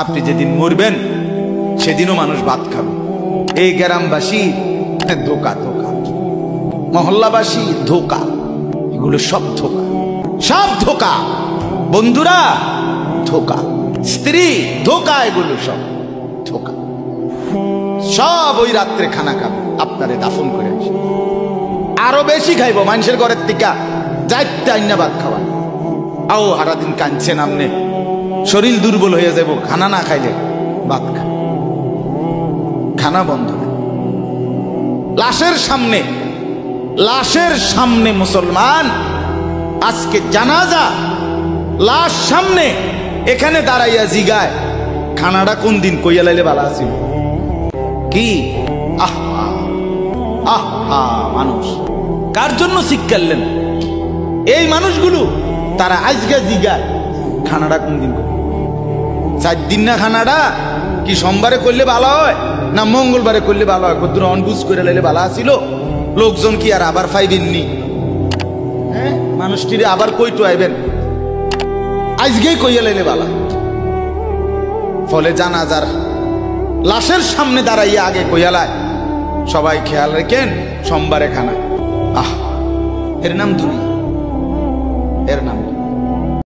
আপনি যেদিন মরবেন সেদিনও মানুষ ভাত খাবে। এই গ্রামবাসী ধোকা ধোকা, মহল্লাবাসী ধোকা, এগুলো সব ধোকা, সব ধোকা। বন্ধুরা ধোকা, স্ত্রী ধোকা, এগুলো সব ধোকা। সব ওই রাত্রে খানা খাবে, আপনারে দাফন করে আসে। আরো বেশি খাইব মানুষের ঘরের থেকে, যাইতে আইনা ভাত খাওয়া। আও সারাদিন কাঁদছেন আমনে, শরীর দুর্বল হয়ে যাব খানা না খাইলে। ভাত খা, খানা বন্ধ। লাশের সামনে, লাশের সামনে মুসলমান আজকে জানাজা, লাশ সামনে, এখানে দাঁড়াইয়া জিগায় খানাটা কোন দিন কইয়া লাইলে ভালো আছিল। কি আহা আহা, মানুষ কার জন্য শিক্ষালেন? এই মানুষগুলো তারা আজকে জিগায় খানাটা কোন দিন। 4 দিন না খানাটা কি সোমবারে করলে ভালো হয় না মঙ্গলবারে করলে ভালো হয়? কত অনবুঝ করে লাইলে ভালো আছিল। লোকজন কি আর আবার পাইবেননি? হ্যাঁ, মানুষটিরে আবার কইটো আইবেন, আজকেই কইয়া লাইলে ভালো। ফলে জানাজার লাশের সামনে দাঁড়াইয়া আগে কইয়ালায় সবাই খেয়াল রেখেন সোমবারে খানা। আহ, এর নাম দুনিয়া, এর নাম